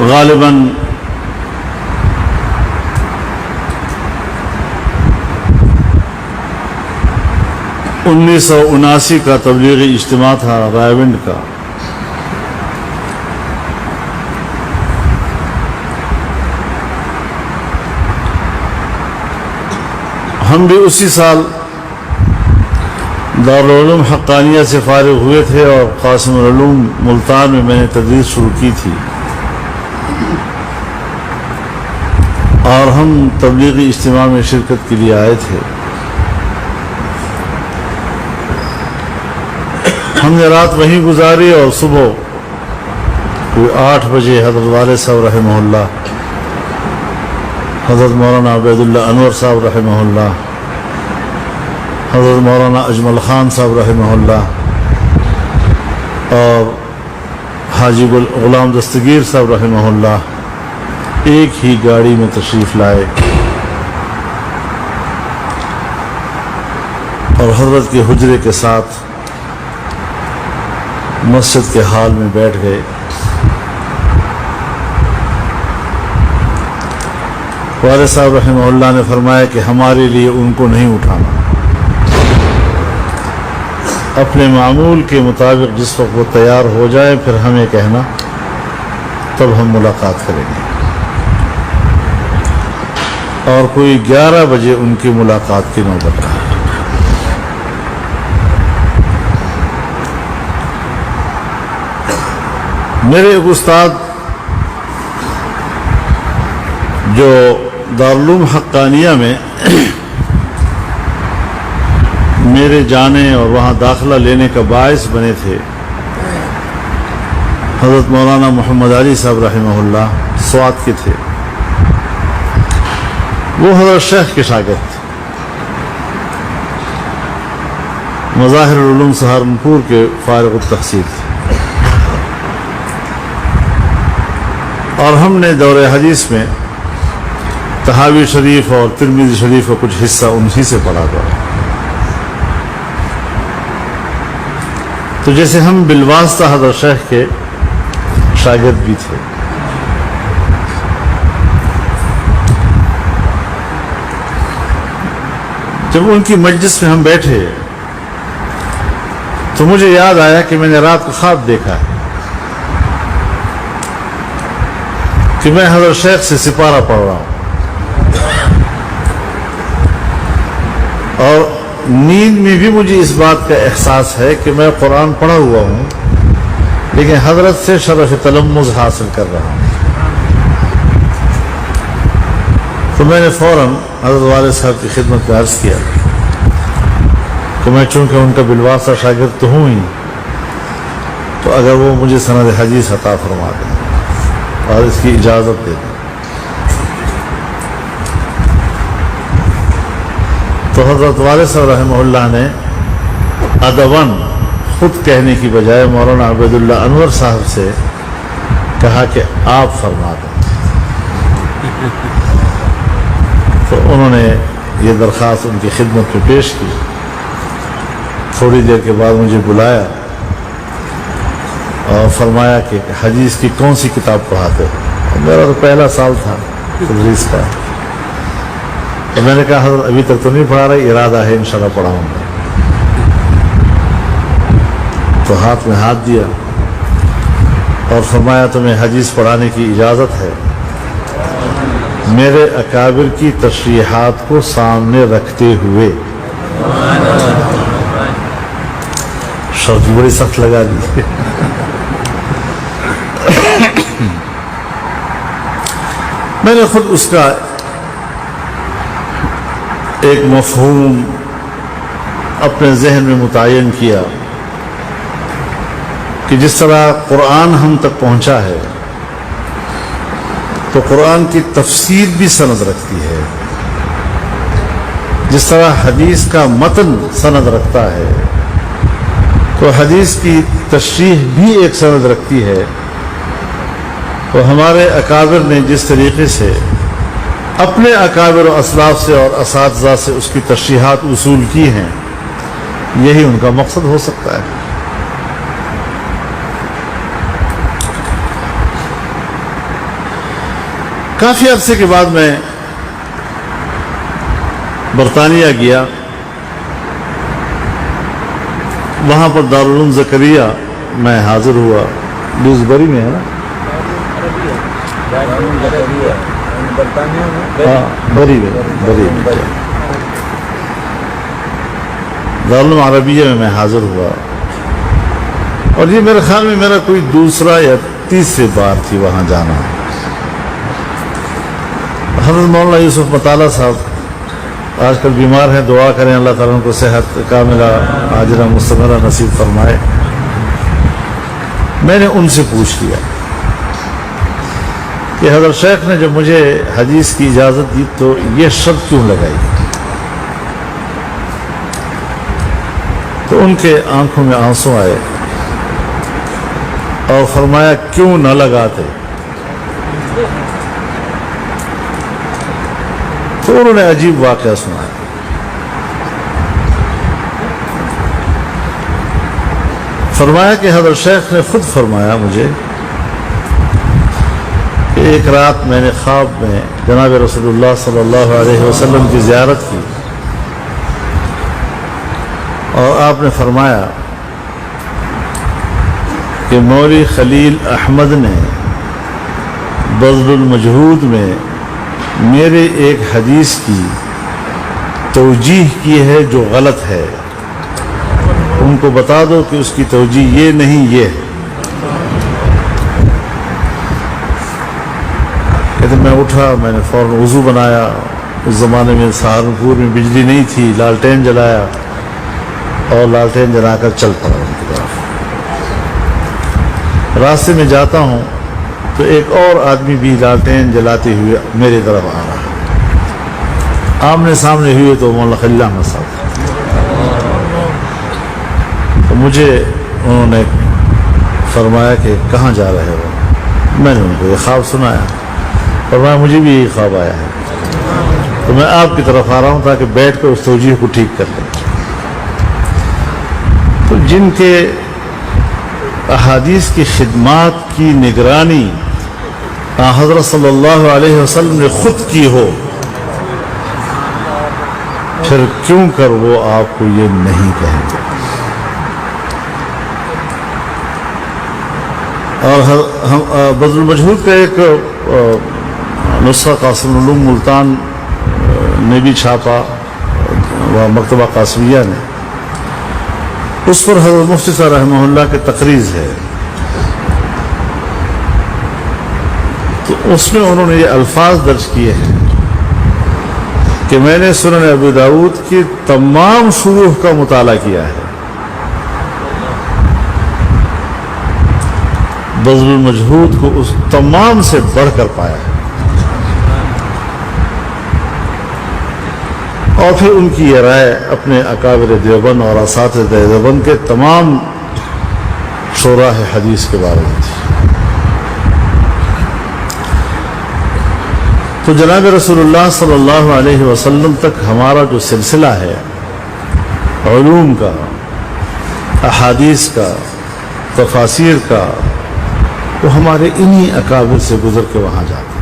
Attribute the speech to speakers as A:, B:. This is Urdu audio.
A: غالباً 1979 کا تبلیغی اجتماع تھا رائے کا. ہم بھی اسی سال دارالعلوم حقانیہ سے فارغ ہوئے تھے اور قاسم العلوم ملتان میں نے تدریس شروع کی تھی، اور ہم تبلیغی اجتماع میں شرکت کے لیے آئے تھے. ہم نے رات وہیں گزاری اور صبح کوئی 8 بجے حضرت والد صاحب رحمہ اللہ، حضرت مولانا عبید اللہ انور صاحب رحمہ اللہ، حضرت مولانا اجمل خان صاحب رحمہ اللہ اور حاجی غلام دستگیر صاحب رحمہ اللہ ایک ہی گاڑی میں تشریف لائے اور حضرت کے حجرے کے ساتھ مسجد کے ہال میں بیٹھ گئے. والد صاحب رحمہ اللہ نے فرمایا کہ ہمارے لیے ان کو نہیں اٹھانا، اپنے معمول کے مطابق جس وقت وہ تیار ہو جائے پھر ہمیں کہنا، تب ہم ملاقات کریں گے. اور کوئی 11 بجے ان کی ملاقات کی نوبت آئی. میرے ایک استاد جو دارالعلوم حقانیہ میں میرے جانے اور وہاں داخلہ لینے کا باعث بنے تھے، حضرت مولانا محمد علی صاحب رحمہ اللہ سوات کے تھے. وہ حضرت شیخ کے شاگرد تھے، مظاہر العلوم سہارنپور کے فارغ التحصیل تھے. اور ہم نے دور حدیث میں طحاوی شریف اور ترمذی شریف کا کچھ حصہ انہی سے پڑھا تھا. تو جیسے ہم بالواسطہ حضرت شیخ کے شاگرد بھی تھے. جب ان کی مجلس میں ہم بیٹھے تو مجھے یاد آیا کہ میں نے رات کو خواب دیکھا ہے کہ میں حضرت شیخ سے سپارہ پڑھ رہا ہوں، اور نیند میں بھی مجھے اس بات کا احساس ہے کہ میں قرآن پڑھا ہوا ہوں لیکن حضرت سے شرف تلمذ حاصل کر رہا ہوں. تو میں نے فوراً حضرت والد صاحب کی خدمت میں عرض کیا کہ میں چونکہ ان کا بالواسطہ شاگرد تو ہوں ہی، تو اگر وہ مجھے سند حدیث عطا فرما دیں اور اس کی اجازت دے دیں. تو حضرت والد صاحب رحمہ اللہ نے ادباً خود کہنے کی بجائے مولانا عبید اللہ انور صاحب سے کہا کہ آپ فرما دیں. تو انہوں نے یہ درخواست ان کی خدمت میں پیش کی. تھوڑی دیر کے بعد مجھے بلایا اور فرمایا کہ حدیث کی کون سی کتاب پڑھاتے ہو؟ میرا تو پہلا سال تھا تدریس کا. تو میں نے کہا حضرت ابھی تک تو نہیں پڑھا رہا، ارادہ ہے انشاءاللہ پڑھاؤں گا. تو ہاتھ میں ہاتھ دیا اور فرمایا تمہیں حدیث پڑھانے کی اجازت ہے، میرے اکابر کی تشریحات کو سامنے رکھتے ہوئے. شرط بڑی سخت لگا دی. میں نے خود اس کا ایک مفہوم اپنے ذہن میں متعین کیا کہ جس طرح قرآن ہم تک پہنچا ہے تو قرآن کی تفسیر بھی سند رکھتی ہے، جس طرح حدیث کا متن سند رکھتا ہے تو حدیث کی تشریح بھی ایک سند رکھتی ہے. تو ہمارے اکابر نے جس طریقے سے اپنے اکابر و اسلاف سے اور اساتذہ سے اس کی تشریحات وصول کی ہیں، یہی ان کا مقصد ہو سکتا ہے. کافی عرصے کے بعد میں برطانیہ گیا، وہاں پر دارالعلوم زکریا میں حاضر ہوا، ڈیوزبری میں ہے نا، ہاں بری میں دارالعلوم عربیہ میں حاضر ہوا، اور یہ میرے خیال میں میرا کوئی دوسرا یا تیسری بار تھی وہاں جانا۔ حضرت مولانا یوسف مطالعہ صاحب آج کل بیمار ہیں، دعا کریں اللہ تعالیٰ ان کو صحت کاملہ عاجلہ مستمرہ نصیب فرمائے۔ میں نے ان سے پوچھ لیا کہ حضرت شیخ نے جب مجھے حدیث کی اجازت دی تو یہ شرط کیوں لگائی؟ تو ان کے آنکھوں میں آنسو آئے اور فرمایا کیوں نہ لگاتے؟ تو انہوں نے عجیب واقعہ سنایا۔ فرمایا کہ حضرت شیخ نے خود فرمایا مجھے کہ ایک رات میں نے خواب میں جناب رسول اللہ صلی اللہ علیہ وسلم کی زیارت کی، اور آپ نے فرمایا کہ مولوی خلیل احمد نے بذل المجہود میں میرے ایک حدیث کی توجیح کی ہے جو غلط ہے، ان کو بتا دو کہ اس کی توجیح یہ نہیں یہ ہے۔ کہتے میں اٹھا، میں نے فوراً وضو بنایا، اس زمانے میں سہارنپور میں بجلی نہیں تھی، لالٹین جلایا اور لالٹین جلا کر چل پڑا ان کی طرف۔ راستے میں جاتا ہوں تو ایک اور آدمی بھی لالٹین جلاتے ہوئے میرے طرف آ رہا ہے، آمنے سامنے ہوئے تو مولانا خلیل احمد صاحب، تو مجھے انہوں نے فرمایا کہ کہاں جا رہے ہو؟ میں نے ان کو یہ خواب سنایا، فرمایا مجھے بھی یہی خواب آیا ہے، تو میں آپ کی طرف آ رہا ہوں تاکہ بیٹھ کر اس توجیہ کو ٹھیک کر لیں۔ تو جن کے احادیث کی خدمات کی نگرانی حضرت صلی اللہ علیہ وسلم نے خود کی ہو، پھر کیوں کر وہ آپ کو یہ نہیں کہیں گے؟ اور بذل المجہود کا ایک نسخہ قاسم العلوم ملتان نے بھی چھاپا، مکتبہ قاسمیہ نے، اس پر حضرت مفتی صاحب رحمہ اللہ کی تقریض ہے، تو اس میں انہوں نے یہ الفاظ درج کیے ہیں کہ میں نے سنن ابی داؤد کی تمام شروح کا مطالعہ کیا ہے، بذل المجہود کو اس تمام سے بڑھ کر پایا ہے، اور پھر ان کی یہ رائے اپنے اکابر دیوبند اور اساتذہ دیوبند کے تمام شراح حدیث کے بارے میں تھی۔ تو جناب رسول اللہ صلی اللہ علیہ وسلم تک ہمارا جو سلسلہ ہے علوم کا، احادیث کا، تفاسیر کا، وہ ہمارے انہی اکابر سے گزر کے وہاں جاتا ہے۔